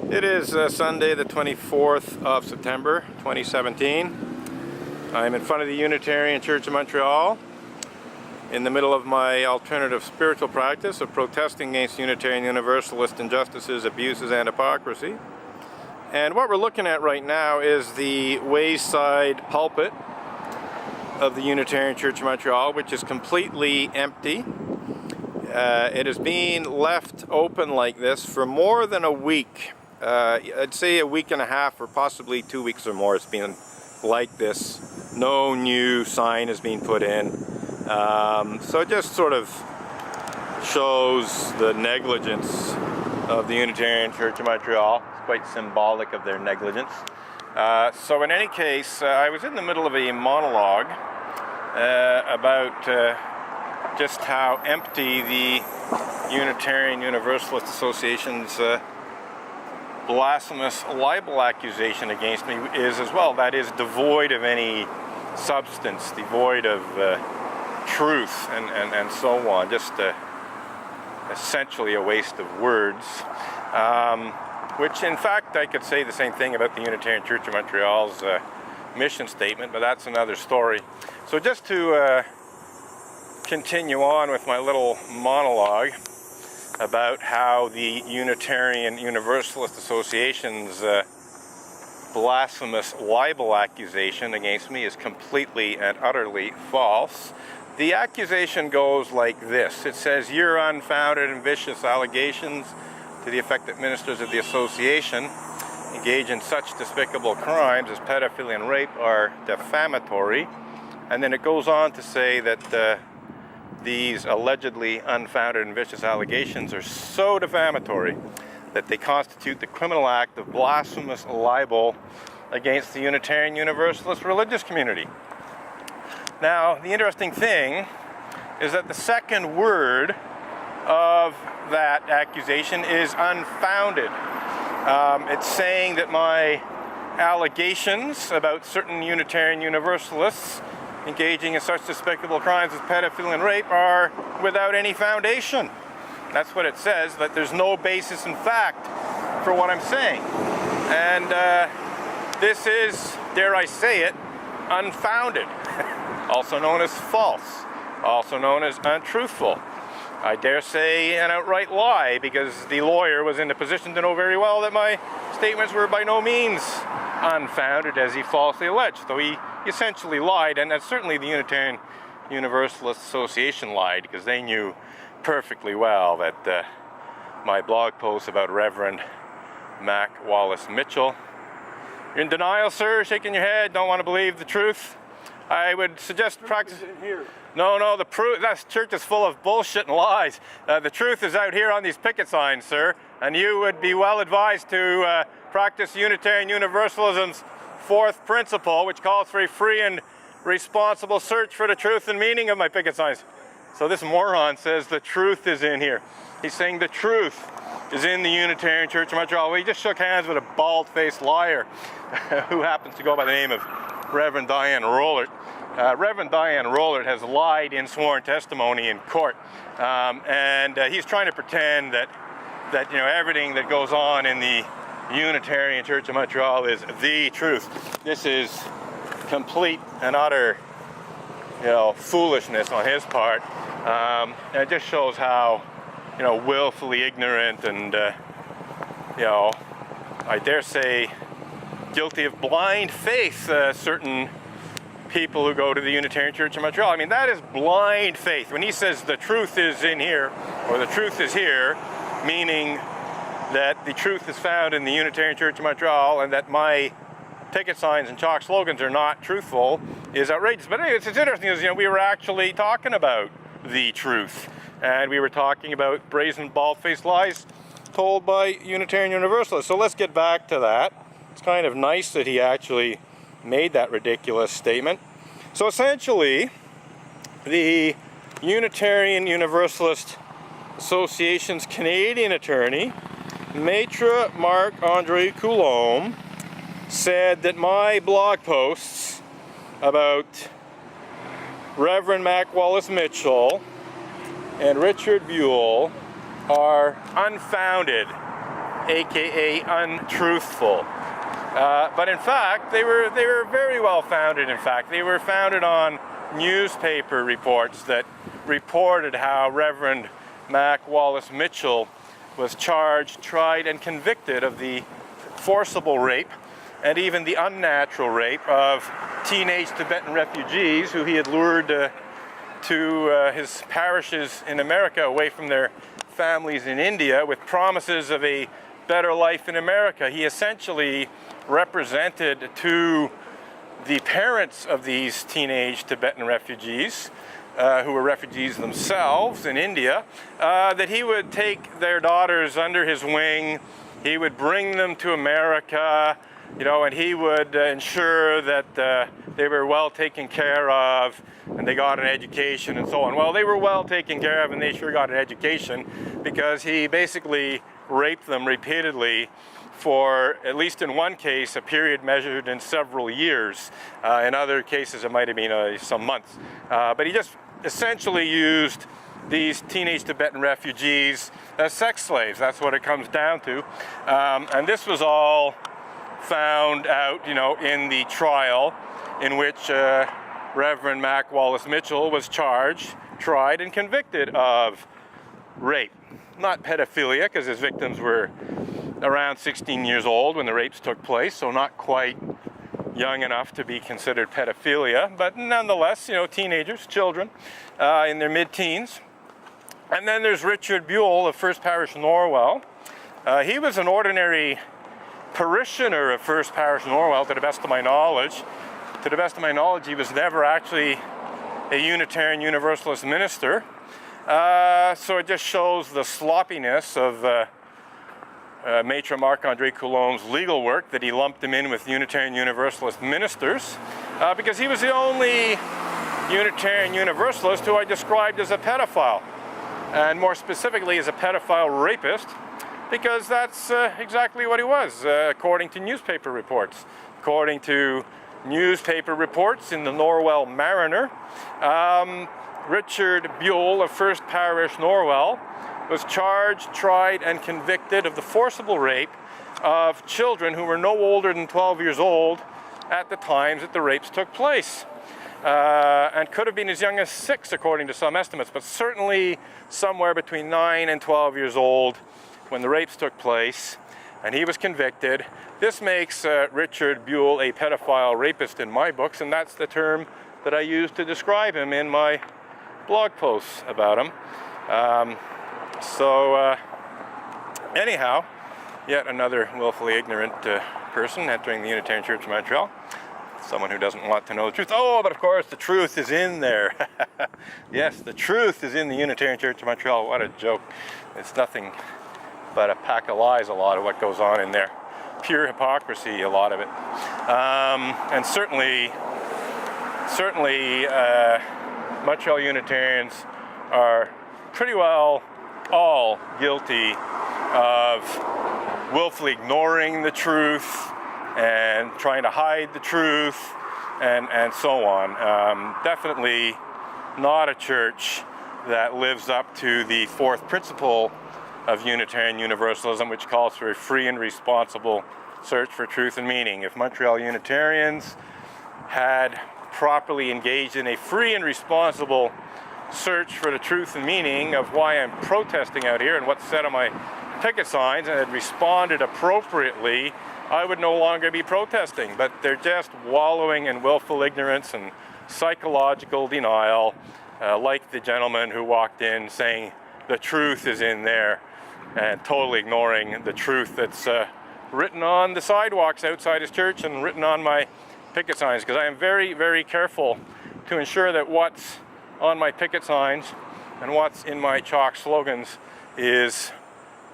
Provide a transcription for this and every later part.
It is Sunday the 24th of September 2017. I'm in front of the Unitarian Church of Montreal in the middle of my alternative spiritual practice of protesting against Unitarian Universalist injustices, abuses, and hypocrisy. And what we're looking at right now is the wayside pulpit of the Unitarian Church of Montreal, which is completely empty. It is being left open like this for more than a week. I'd say a week and a half or possibly 2 weeks or more. It's been like this. No new sign is being put in. So it just sort of shows the negligence of the Unitarian Church of Montreal. It's quite symbolic of their negligence. So in any case, I was in the middle of a monologue about just how empty the Unitarian Universalist Association's blasphemous libel accusation against me is as well. That is devoid of any substance, devoid of truth, and so on. Just essentially a waste of words. Which in fact I could say the same thing about the Unitarian Church of Montreal's mission statement, but that's another story. So just to continue on with my little monologue about how the Unitarian Universalist Association's blasphemous libel accusation against me is completely and utterly false. The accusation goes like this. It says, "Your unfounded and vicious allegations to the effect that ministers of the association engage in such despicable crimes as pedophilia and rape are defamatory." And then it goes on to say that these allegedly unfounded and vicious allegations are so defamatory that they constitute the criminal act of blasphemous libel against the Unitarian Universalist religious community. Now, the interesting thing is that the second word of that accusation is unfounded. It's saying that my allegations about certain Unitarian Universalists engaging in such despicable crimes as pedophilia and rape are without any foundation. That's what it says, that there's no basis in fact for what I'm saying. And this is, dare I say it, unfounded, also known as false, also known as untruthful. I dare say an outright lie, because the lawyer was in a position to know very well that my statements were by no means unfounded, as he falsely alleged. So he essentially lied, and certainly the Unitarian Universalist Association lied, because they knew perfectly well that my blog post about Reverend Mac Wallace Mitchell. You're in denial, sir? Shaking your head, don't want to believe the truth? I would suggest practice. No, the proof. That church is full of bullshit and lies. The truth is out here on these picket signs, sir, and you would be well advised to practice Unitarian Universalism's fourth principle, which calls for a free and responsible search for the truth and meaning of my picket signs. So this moron says the truth is in here. He's saying the truth is in the Unitarian Church of Montreal. Well, he just shook hands with a bald-faced liar who happens to go by the name of Reverend Diane Rollert. Reverend Diane Rollert has lied in sworn testimony in court, and he's trying to pretend that everything that goes on in the Unitarian Church of Montreal is the truth. This is complete and utter, foolishness on his part. And it just shows how, willfully ignorant and, I dare say, guilty of blind faith certain people who go to the Unitarian Church of Montreal. I mean, that is blind faith. When he says the truth is in here, or the truth is here, meaning that the truth is found in the Unitarian Church of Montreal and that my ticket signs and chalk slogans are not truthful, is outrageous. But anyway, it's interesting is, we were actually talking about the truth. And we were talking about brazen, bald-faced lies told by Unitarian Universalists. So let's get back to that. It's kind of nice that he actually made that ridiculous statement. So essentially, the Unitarian Universalist Association's Canadian attorney, Maître Marc-André Coulombe, said that my blog posts about Reverend Mac Wallace Mitchell and Richard Buell are unfounded aka untruthful. But in fact, they were very well founded. In fact, they were founded on newspaper reports that reported how Reverend Mac Wallace Mitchell was charged, tried, and convicted of the forcible rape and even the unnatural rape of teenage Tibetan refugees who he had lured to his parishes in America away from their families in India with promises of a better life in America. He essentially represented to the parents of these teenage Tibetan refugees, who were refugees themselves in India, that he would take their daughters under his wing, he would bring them to America, and he would ensure that they were well taken care of and they got an education and so on. Well, they were well taken care of and they sure got an education because he basically raped them repeatedly for, at least in one case, a period measured in several years. In other cases, it might have been some months. But he just essentially used these teenage Tibetan refugees as sex slaves. That's what it comes down to. And this was all found out, in the trial in which Reverend Mac Wallace Mitchell was charged, tried, and convicted of rape. Not pedophilia, because his victims were around 16 years old when the rapes took place, so not quite young enough to be considered pedophilia, but nonetheless, teenagers, children, in their mid-teens. And then there's Richard Buell of First Parish Norwell. He was an ordinary parishioner of First Parish Norwell, to the best of my knowledge. To the best of my knowledge, he was never actually a Unitarian Universalist minister. So it just shows the sloppiness of Maitre Marc-André Coulombe's legal work, that he lumped him in with Unitarian Universalist ministers, because he was the only Unitarian Universalist who I described as a pedophile, and more specifically as a pedophile rapist, because that's exactly what he was, according to newspaper reports. According to newspaper reports in the Norwell Mariner, Richard Buell of First Parish Norwell was charged, tried, and convicted of the forcible rape of children who were no older than 12 years old at the times that the rapes took place. And could have been as young as 6, according to some estimates, but certainly somewhere between 9 and 12 years old when the rapes took place, and he was convicted. This makes Richard Buell a pedophile rapist in my books, and that's the term that I use to describe him in my blog posts about him. Anyhow, yet another willfully ignorant person entering the Unitarian Church of Montreal. Someone who doesn't want to know the truth. Oh, but of course the truth is in there. Yes, the truth is in the Unitarian Church of Montreal. What a joke. It's nothing but a pack of lies, a lot of what goes on in there. Pure hypocrisy, a lot of it. And certainly Montreal Unitarians are pretty well all guilty of willfully ignoring the truth and trying to hide the truth and so on. Definitely not a church that lives up to the fourth principle of Unitarian Universalism, which calls for a free and responsible search for truth and meaning. If Montreal Unitarians had properly engaged in a free and responsible search for the truth and meaning of why I'm protesting out here and what's said on my picket signs, and had responded appropriately, I would no longer be protesting. But they're just wallowing in willful ignorance and psychological denial, like the gentleman who walked in saying the truth is in there, and totally ignoring the truth that's written on the sidewalks outside his church and written on my picket signs, because I am very, very careful to ensure that what's on my picket signs and what's in my chalk slogans is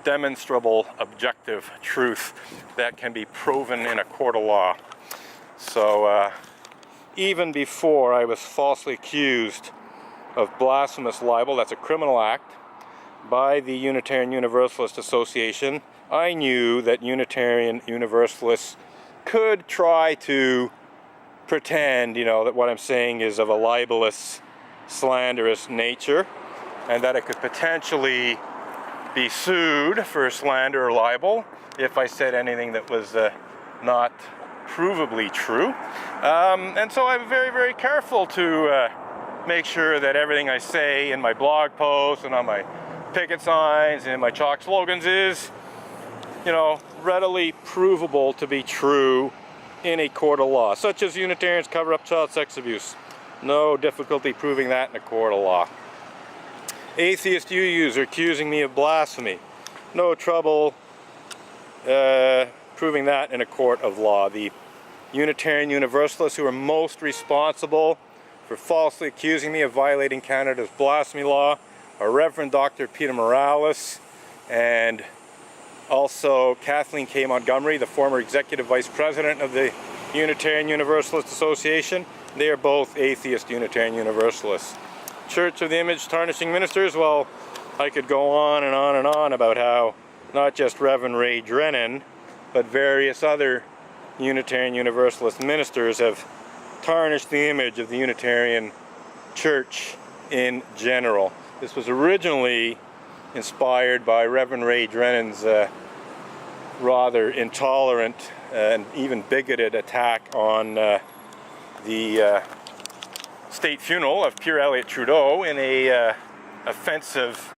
demonstrable, objective truth that can be proven in a court of law. So even before I was falsely accused of blasphemous libel, that's a criminal act, by the Unitarian Universalist Association, I knew that Unitarian Universalists could try to pretend, that what I'm saying is of a libelous, slanderous nature, and that it could potentially be sued for slander or libel if I said anything that was not provably true. And so I'm very, very careful to make sure that everything I say in my blog posts and on my picket signs and in my chalk slogans is, you know, readily provable to be true in a court of law, such as Unitarians cover up child sex abuse. No difficulty proving that in a court of law. Atheist UUs are accusing me of blasphemy. No trouble proving that in a court of law. The Unitarian Universalists who are most responsible for falsely accusing me of violating Canada's blasphemy law are Reverend Dr. Peter Morales and also Kathleen K. Montgomery, the former Executive Vice President of the Unitarian Universalist Association. They are both atheist Unitarian Universalists. Church of the Image tarnishing ministers, well, I could go on and on and on about how not just Reverend Ray Drennan, but various other Unitarian Universalist ministers have tarnished the image of the Unitarian Church in general. This was originally inspired by Reverend Ray Drennan's rather intolerant and even bigoted attack on the state funeral of Pierre Elliott Trudeau in a offensive